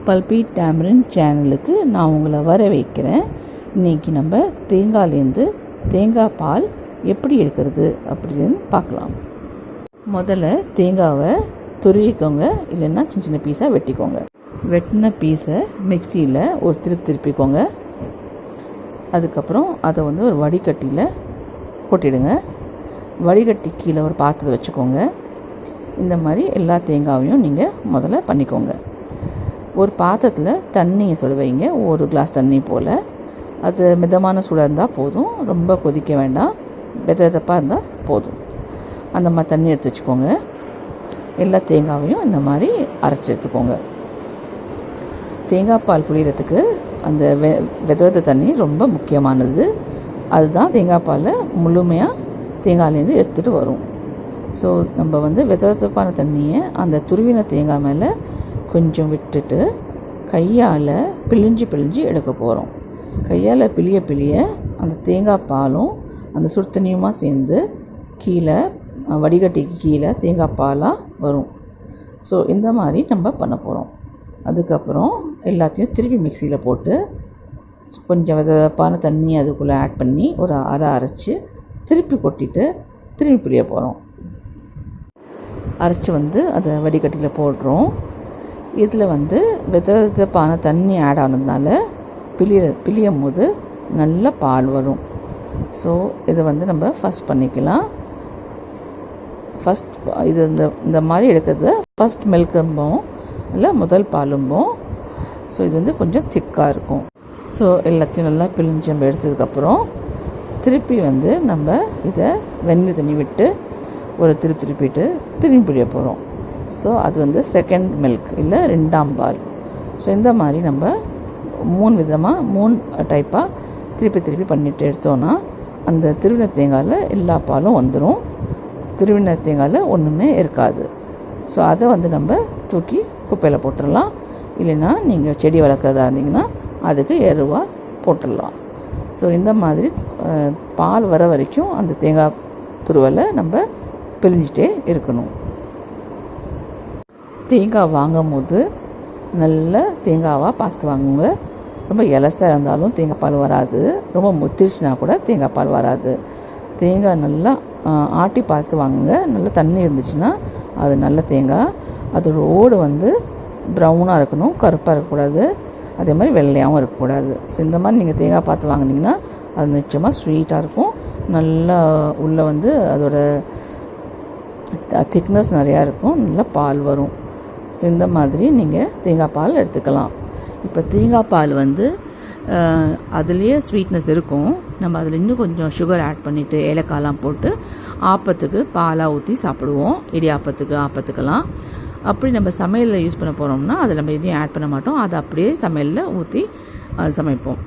பல்பி tamarind சேனலுக்கு நான் உங்களை வர வைக்கிறேன். இன்றைக்கி நம்ம தேங்காயிலேருந்து தேங்காய் பால் எப்படி எடுக்கிறது அப்படின்னு பார்க்கலாம். முதல்ல தேங்காவை துருவிக்கோங்க, இல்லைன்னா சின்ன சின்ன பீஸாக வெட்டிக்கோங்க. வெட்டின பீஸை மிக்சியில் ஒரு திருப்பிக்கோங்க. அதுக்கப்புறம் அதை ஒரு வடிகட்டியில் கொட்டிடுங்க. வடிகட்டி கீழே ஒரு பாத்திரத்தை வச்சுக்கோங்க. இந்த மாதிரி எல்லா தேங்காயையும் நீங்கள் முதல்ல பண்ணிக்கோங்க. ஒரு பாத்திரத்தில் தண்ணியை சுட வைங்க, ஒரு கிளாஸ் தண்ணி போல். அது மிதமான சூடாக இருந்தால் போதும், ரொம்ப கொதிக்க வேண்டாம், வெதப்பாக இருந்தால் போதும். அந்த மாதிரி தண்ணி எடுத்து வச்சுக்கோங்க. எல்லா தேங்காயையும் இந்த மாதிரி அரைச்சி எடுத்துக்கோங்க. தேங்காய் பால் புளியறதுக்கு அந்த வெத தண்ணி ரொம்ப முக்கியமானது. அதுதான் தேங்காய் பாலை முழுமையாக தேங்காயிலேருந்து எடுத்துகிட்டு வரும். ஸோ நம்ம வெதப்பான தண்ணியை அந்த துருவின தேங்காய் மேலே கொஞ்சம் விட்டுட்டு கையால் பிழிஞ்சு எடுக்க போகிறோம். கையால் பிழிய அந்த தேங்காய் பாலும் அந்த சுடு தண்ணியுமா சேர்ந்து கீழே வடிகட்டிக்கு கீழே தேங்காய் பாலாக வரும். ஸோ இந்த மாதிரி நம்ம பண்ண போகிறோம். அதுக்கப்புறம் எல்லாத்தையும் திருப்பி மிக்சியில் போட்டு கொஞ்சம் வெதப்பான தண்ணி அதுக்குள்ளே ஆட் பண்ணி ஒரு அரைச்சி திருப்பி கொட்டிட்டு திருப்பி பிழிய போகிறோம். அரைச்சி அதை வடிகட்டியில் போடுறோம். இதில் வெதப்பான தண்ணி ஆட் ஆனதுனால பிழியும் போது நல்ல பால் வரும். ஸோ இதை நம்ம ஃபஸ்ட் பண்ணிக்கலாம். ஃபஸ்ட் இது இந்த மாதிரி எடுக்கிறது ஃபஸ்ட் மில்க்கும்போம், இல்லை முதல் பாலும்போம். ஸோ இது கொஞ்சம் திக்காக இருக்கும். ஸோ எல்லாத்தையும் நல்லா பிழிஞ்சு நம்ம எடுத்ததுக்கப்புறம் திருப்பி நம்ம இதை வெந்நீர் தண்ணி விட்டு ஒரு திருப்பிட்டு திரும்பி பிழிய போகிறோம். ஸோ அது செகண்ட் மில்க், இல்லை ரெண்டாம் பால். ஸோ இந்த மாதிரி நம்ம 3 டைப்பாக திருப்பி பண்ணிட்டு எடுத்தோன்னா அந்த திருவின தேங்காயில் எல்லா பாலும் வந்துடும். திருவின தேங்காயில் ஒன்றுமே இருக்காது. ஸோ அதை நம்ம தூக்கி குப்பையில் போட்டுடலாம். இல்லைன்னா நீங்கள் செடி வளர்க்குறதா இருந்தீங்கன்னா அதுக்கு எருவாக போட்டுடலாம். ஸோ இந்த மாதிரி பால் வர வரைக்கும் அந்த தேங்காய் துருவலை நம்ம பிழிஞ்சிட்டே இருக்கணும். தேங்காய் வாங்கும் போது நல்ல தேங்காவாக பார்த்து வாங்குங்க. ரொம்ப இலசாக இருந்தாலும் தேங்காய் பால் வராது, ரொம்ப முத்திருச்சுனா கூட தேங்காய் பால் வராது. தேங்காய் நல்லா ஆட்டி பார்த்து வாங்குங்க. நல்லா தண்ணி இருந்துச்சுன்னா அது நல்ல தேங்காய். அதோட ஓடு ப்ரௌனாக இருக்கணும், கருப்பாக இருக்கக்கூடாது, அதே மாதிரி வெள்ளையாகவும் இருக்கக்கூடாது. ஸோ இந்த மாதிரி நீங்கள் தேங்காய் பார்த்து வாங்கினீங்கன்னா அது நிச்சயமாக ஸ்வீட்டாக இருக்கும். நல்லா உள்ளே அதோட திக்னஸ் நிறையா இருக்கும், நல்லா பால் வரும். ஸோ இந்த மாதிரி நீங்கள் தேங்காய் பால் எடுத்துக்கலாம். இப்போ தேங்காய் பால் அதுலேயே ஸ்வீட்னஸ் இருக்கும். நம்ம அதில் இன்னும் கொஞ்சம் சுகர் ஆட் பண்ணிவிட்டு ஏலக்காயெலாம் போட்டு ஆப்பத்துக்கு பாலாக ஊற்றி சாப்பிடுவோம். ஆப்பத்துக்கெல்லாம் அப்படி நம்ம சமையலில் யூஸ் பண்ண போகிறோம்னா அதில் நம்ம எதையும் ஆட் பண்ண மாட்டோம். அதை அப்படியே சமையலில் ஊற்றி சமைப்போம்.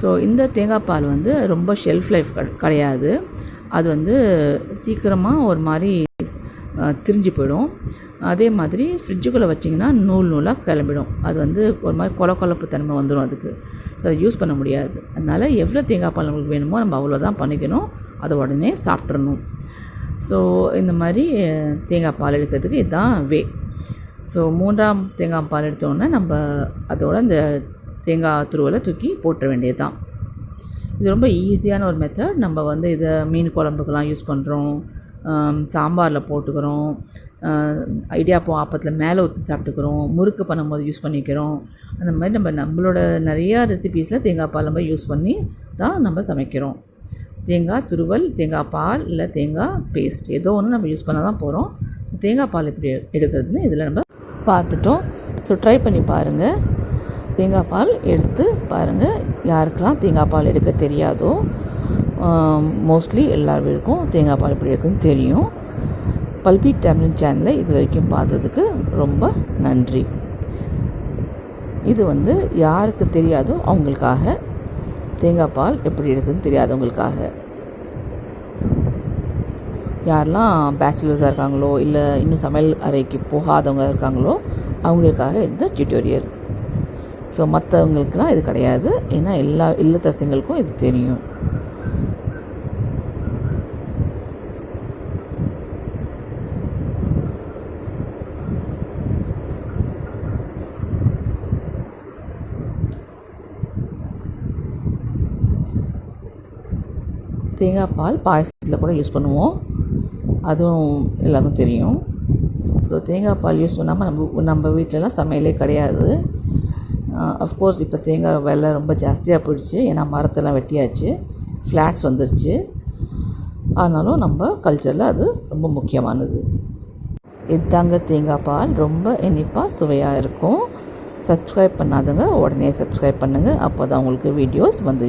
ஸோ இந்த தேங்காய் பால் ரொம்ப ஷெல்ஃப் லைஃப் கிடையாது. அது சீக்கிரமாக ஒரு மாதிரி திரிஞ்சு போயிடும். அதே மாதிரி ஃப்ரிட்ஜுக்குள்ளே வச்சிங்கன்னா நூலாக கிளம்பிடும். அது ஒரு மாதிரி கொலப்பு தன்மை வந்துடும் அதுக்கு. ஸோ அதை யூஸ் பண்ண முடியாது. அதனால் எவ்வளோ தேங்காய் பால் நம்மளுக்கு வேணுமோ நம்ம அவ்வளோதான் பண்ணிக்கணும், அதை உடனே சாப்பிட்றணும். ஸோ இந்த மாதிரி தேங்காய் பால் எடுக்கிறதுக்கு இதுதான் வே. ஸோ 3ஆம் தேங்காய் பால் எடுத்தோன்னே நம்ம அதோட இந்த தேங்காய் துருவலை தூக்கி போட்டுற வேண்டியது தான். இது ரொம்ப ஈஸியான ஒரு மெத்தட். நம்ம இதை மீன் குழம்புக்கெல்லாம் யூஸ் பண்ணுறோம், சாம்பாரில் போட்டுக்கிறோம், இடியாப்பம் ஆப்பத்தில் மேலே ஊற்றி சாப்பிட்டுக்கிறோம், முறுக்கு பண்ணும்போது யூஸ் பண்ணிக்கிறோம். அந்த மாதிரி நம்மளோட நிறையா ரெசிபீஸில் தேங்காய் பால் நம்ம யூஸ் பண்ணி தான் நம்ம சமைக்கிறோம். தேங்காய் துருவல், தேங்காய் பால், இல்லை தேங்காய் பேஸ்ட், ஏதோ ஒன்று நம்ம யூஸ் பண்ண தான் போகிறோம். ஸோ தேங்காய் பால் எப்படி எடுக்கிறதுன்னு இதில் நம்ம பார்த்துட்டோம். ஸோ ட்ரை பண்ணி பாருங்கள். தேங்காய் பால் எடுத்து பாருங்கள். யாருக்கெல்லாம் தேங்காய் பால் எடுக்க தெரியாதோ, மோஸ்ட்லி எல்லாருக்கும் தேங்காய் பால் எப்படி இருக்குன்னு தெரியும். பல்பி டேமரிண்ட் சேனலை இது வரைக்கும் பார்த்ததுக்கு ரொம்ப நன்றி. இது யாருக்கு தெரியாதோ அவங்களுக்காக, தேங்காய் பால் எப்படி இருக்குதுன்னு தெரியாதவங்களுக்காக, யாரெல்லாம் பேச்சுலர்ஸாக இருக்காங்களோ இல்லை இன்னும் சமையல் அறைக்கு போகாதவங்க இருக்காங்களோ அவங்களுக்காக இந்த டியூட்டோரியல். ஸோ மற்றவங்களுக்கெல்லாம் இது கிடையாது, ஏன்னா எல்லா இல்லத்தரசிங்களுக்கும் இது தெரியும். தேங்காய் பால் பாயசத்தில் கூட யூஸ் பண்ணுவோம், அதுவும் எல்லாருக்கும் தெரியும். ஸோ தேங்காய் பால் யூஸ் பண்ணாமல் நம்ம வீட்டிலலாம் சமையலே கிடையாது. அஃப்கோர்ஸ் இப்போ தேங்காய் விலை ரொம்ப ஜாஸ்தியாக போயிடுச்சு, ஏன்னா மரத்தெல்லாம் வெட்டியாச்சு, ஃப்ளாட்ஸ் வந்துருச்சு. ஆனாலும் நம்ம கல்ச்சரில் அது ரொம்ப முக்கியமானது. இதுதாங்க தேங்காய் பால், ரொம்ப இனிப்பாக சுவையாக இருக்கும். சப்ஸ்கிரைப் பண்ணாதவங்க உடனே சப்ஸ்கிரைப் பண்ணுங்கள், அப்போ தான் உங்களுக்கு வீடியோஸ் வந்து